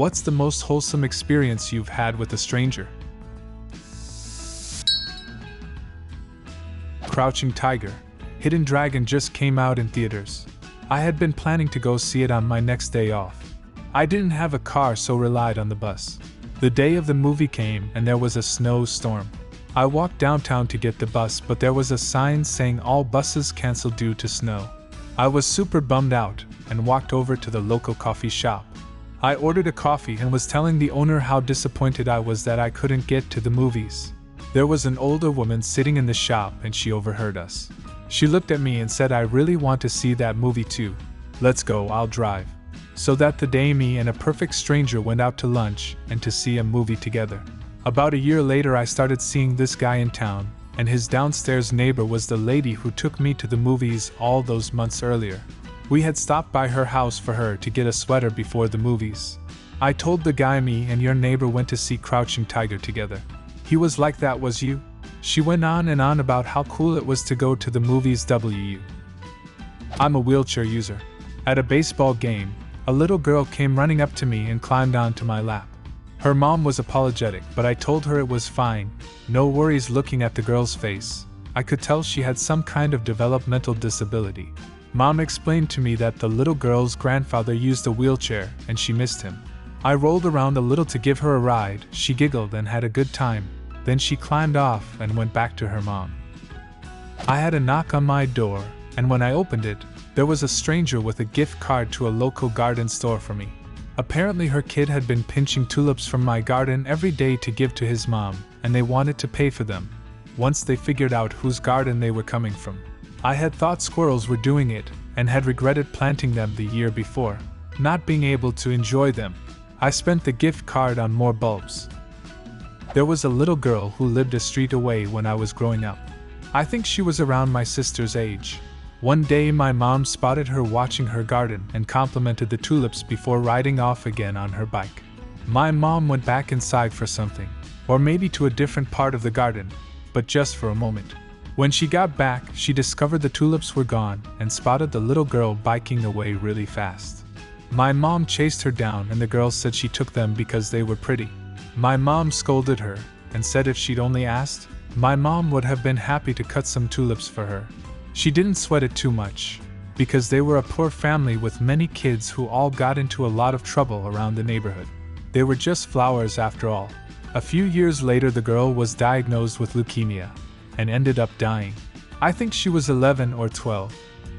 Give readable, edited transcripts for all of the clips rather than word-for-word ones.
What's the most wholesome experience you've had with a stranger? Crouching Tiger, Hidden Dragon just came out in theaters. I had been planning to go see it on my next day off. I didn't have a car, so relied on the bus. The day of the movie came and there was a snowstorm. I walked downtown to get the bus, but there was a sign saying all buses canceled due to snow. I was super bummed out and walked over to the local coffee shop. I ordered a coffee and was telling the owner how disappointed I was that I couldn't get to the movies. There was an older woman sitting in the shop and she overheard us. She looked at me and said, "I really want to see that movie too. Let's go, I'll drive." So that the day me and a perfect stranger went out to lunch and to see a movie together. About a year later I started seeing this guy in town, and his downstairs neighbor was the lady who took me to the movies all those months earlier. We had stopped by her house for her to get a sweater before the movies. I told the guy me and your neighbor went to see Crouching Tiger together. He was like, "That was you?" She went on and on about how cool it was to go to the movies. I'm a wheelchair user. At a baseball game, a little girl came running up to me and climbed onto my lap. Her mom was apologetic, but I told her it was fine, no worries. Looking at the girl's face, I could tell she had some kind of developmental disability. Mom explained to me that the little girl's grandfather used a wheelchair and she missed him. I rolled around a little to give her a ride. She giggled and had a good time. Then she climbed off and went back to her mom. I had a knock on my door, and when I opened it, there was a stranger with a gift card to a local garden store for me. Apparently her kid had been pinching tulips from my garden every day to give to his mom, and they wanted to pay for them once they figured out whose garden they were coming from. I had thought squirrels were doing it, and had regretted planting them the year before, not being able to enjoy them. I spent the gift card on more bulbs. There was a little girl who lived a street away when I was growing up. I think she was around my sister's age. One day my mom spotted her watching her garden and complimented the tulips before riding off again on her bike. My mom went back inside for something, or maybe to a different part of the garden, but just for a moment. When she got back, she discovered the tulips were gone and spotted the little girl biking away really fast. My mom chased her down and the girl said she took them because they were pretty. My mom scolded her and said if she'd only asked, my mom would have been happy to cut some tulips for her. She didn't sweat it too much, because they were a poor family with many kids who all got into a lot of trouble around the neighborhood. They were just flowers after all. A few years later the girl was diagnosed with leukemia and ended up dying. I think she was 11 or 12.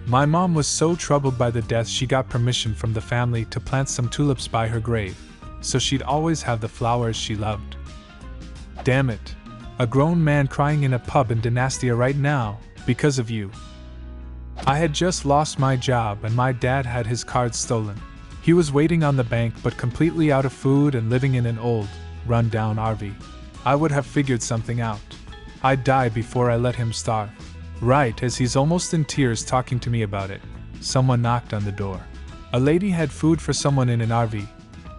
My mom was so troubled by the death she got permission from the family to plant some tulips by her grave, so she'd always have the flowers she loved. Damn it. A grown man crying in a pub in Dynastia right now, because of you. I had just lost my job and my dad had his card stolen. He was waiting on the bank but completely out of food and living in an old, run-down RV. I would have figured something out. I'd die before I let him starve. Right as he's almost in tears talking to me about it, someone knocked on the door. A lady had food for someone in an RV,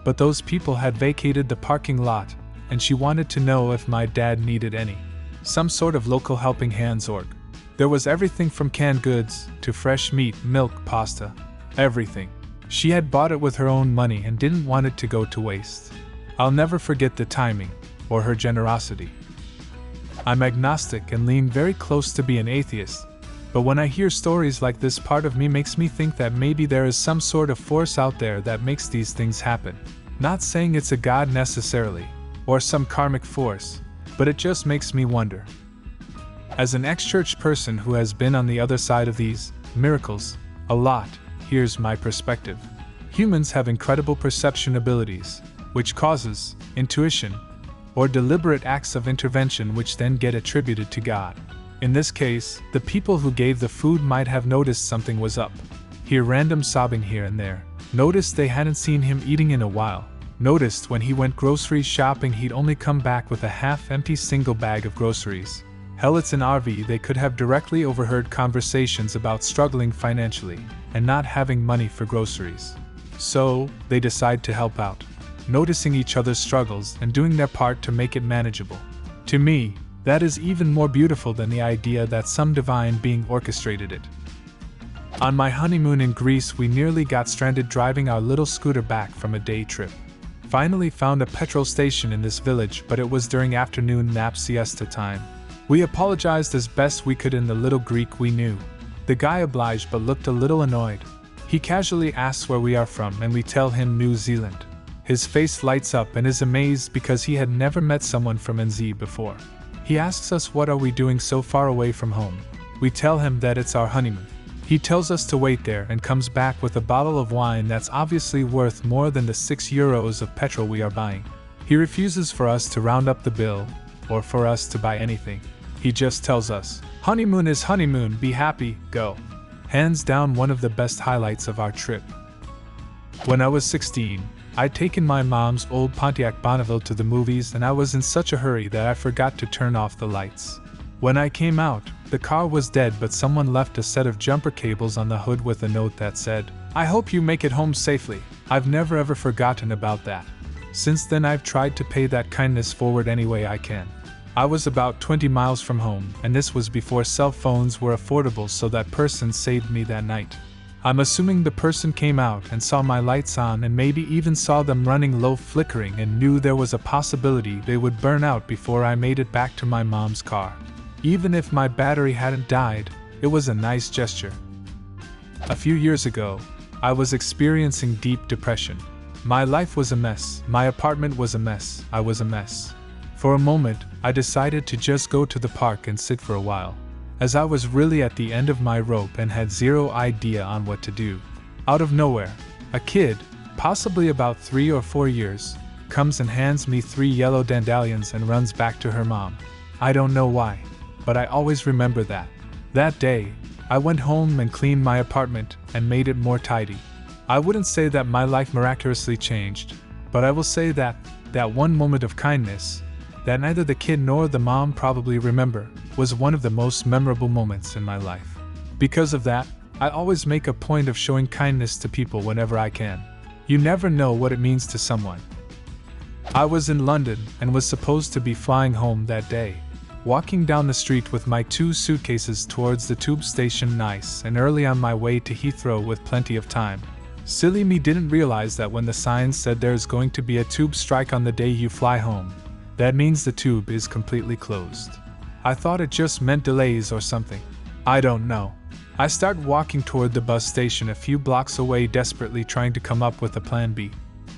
but those people had vacated the parking lot, and she wanted to know if my dad needed any. Some sort of local helping hands org. There was everything from canned goods to fresh meat, milk, pasta, everything. She had bought it with her own money and didn't want it to go to waste. I'll never forget the timing, or her generosity. I'm agnostic and lean very close to be an atheist, but when I hear stories like this, part of me makes me think that maybe there is some sort of force out there that makes these things happen. Not saying it's a god necessarily, or some karmic force, but it just makes me wonder. As an ex-church person who has been on the other side of these miracles a lot, here's my perspective. Humans have incredible perception abilities, which causes intuition, or deliberate acts of intervention which then get attributed to God. In this case, the people who gave the food might have noticed something was up. Hear random sobbing here and there. Noticed they hadn't seen him eating in a while. Noticed when he went grocery shopping he'd only come back with a half-empty single bag of groceries. Hell, it's an RV, they could have directly overheard conversations about struggling financially and not having money for groceries. So, they decide to help out, noticing each other's struggles and doing their part to make it manageable. To me, that is even more beautiful than the idea that some divine being orchestrated it. On my honeymoon in Greece, we nearly got stranded driving our little scooter back from a day trip. Finally found a petrol station in this village, but it was during afternoon nap siesta time. We apologized as best we could in the little Greek we knew. The guy obliged but looked a little annoyed. He casually asks where we are from and we tell him New Zealand. His face lights up and is amazed because he had never met someone from NZ before. He asks us what are we doing so far away from home. We tell him that it's our honeymoon. He tells us to wait there and comes back with a bottle of wine that's obviously worth more than the €6 of petrol we are buying. He refuses for us to round up the bill, or for us to buy anything. He just tells us, "Honeymoon is honeymoon, be happy, go." Hands down one of the best highlights of our trip. When I was 16, I'd taken my mom's old Pontiac Bonneville to the movies and I was in such a hurry that I forgot to turn off the lights. When I came out, the car was dead but someone left a set of jumper cables on the hood with a note that said, "I hope you make it home safely." I've never ever forgotten about that. Since then I've tried to pay that kindness forward any way I can. I was about 20 miles from home, and this was before cell phones were affordable, so that person saved me that night. I'm assuming the person came out and saw my lights on and maybe even saw them running low flickering and knew there was a possibility they would burn out before I made it back to my mom's car. Even if my battery hadn't died, it was a nice gesture. A few years ago, I was experiencing deep depression. My life was a mess, my apartment was a mess, I was a mess. For a moment, I decided to just go to the park and sit for a while, as I was really at the end of my rope and had zero idea on what to do. Out of nowhere, a kid, possibly about 3 or 4 years, comes and hands me 3 yellow dandelions and runs back to her mom. I don't know why, but I always remember that. That day, I went home and cleaned my apartment and made it more tidy. I wouldn't say that my life miraculously changed, but I will say that one moment of kindness, that neither the kid nor the mom probably remember, was one of the most memorable moments in my life. Because of that, I always make a point of showing kindness to people whenever I can. You never know what it means to someone. I was in London and was supposed to be flying home that day. Walking down the street with my 2 suitcases towards the tube station nice and early on my way to Heathrow with plenty of time. Silly me didn't realize that when the sign said there's going to be a tube strike on the day you fly home, that means the tube is completely closed. I thought it just meant delays or something. I don't know. I start walking toward the bus station a few blocks away, desperately trying to come up with a plan B.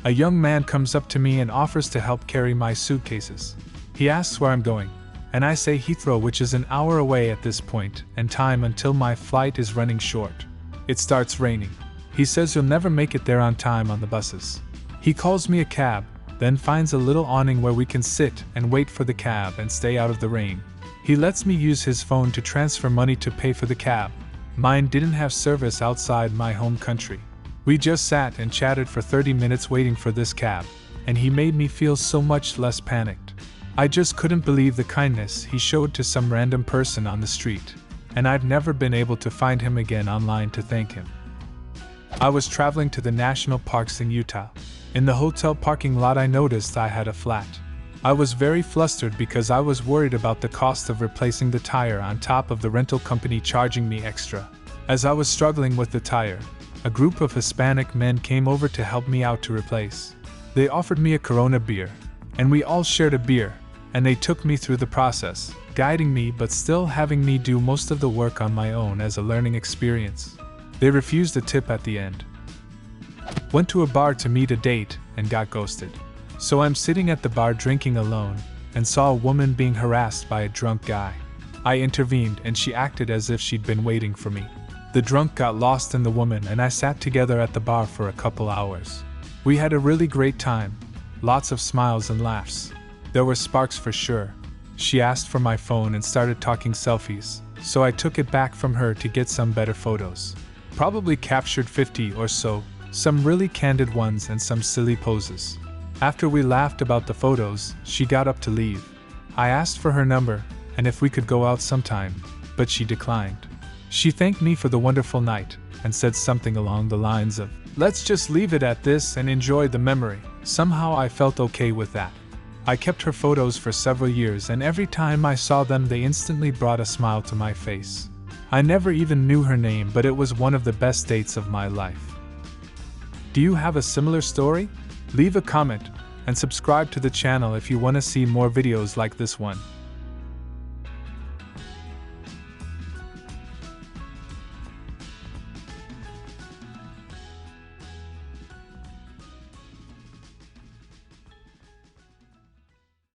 A young man comes up to me and offers to help carry my suitcases. He asks where I'm going, and I say Heathrow, which is an hour away at this point, and time until my flight is running short. It starts raining. He says you'll never make it there on time on the buses. He calls me a cab, then finds a little awning where we can sit and wait for the cab and stay out of the rain. He lets me use his phone to transfer money to pay for the cab. Mine didn't have service outside my home country. We just sat and chatted for 30 minutes waiting for this cab, and he made me feel so much less panicked. I just couldn't believe the kindness he showed to some random person on the street, and I've never been able to find him again online to thank him. I was traveling to the national parks in Utah. In the hotel parking lot I noticed I had a flat. I was very flustered because I was worried about the cost of replacing the tire on top of the rental company charging me extra. As I was struggling with the tire, a group of Hispanic men came over to help me out to replace. They offered me a Corona beer, and we all shared a beer, and they took me through the process, guiding me but still having me do most of the work on my own as a learning experience. They refused a tip at the end. Went to a bar to meet a date and got ghosted. So I'm sitting at the bar drinking alone and saw a woman being harassed by a drunk guy. I intervened and she acted as if she'd been waiting for me. The drunk got lost in the woman and I sat together at the bar for a couple hours. We had a really great time, lots of smiles and laughs. There were sparks for sure. She asked for my phone and started talking selfies, so I took it back from her to get some better photos. Probably captured 50 or so, some really candid ones and some silly poses. After we laughed about the photos, she got up to leave. I asked for her number and if we could go out sometime, but she declined. She thanked me for the wonderful night and said something along the lines of, "Let's just leave it at this and enjoy the memory." Somehow I felt okay with that. I kept her photos for several years and every time I saw them they instantly brought a smile to my face. I never even knew her name, but it was one of the best dates of my life. Do you have a similar story? Leave a comment and subscribe to the channel if you want to see more videos like this one.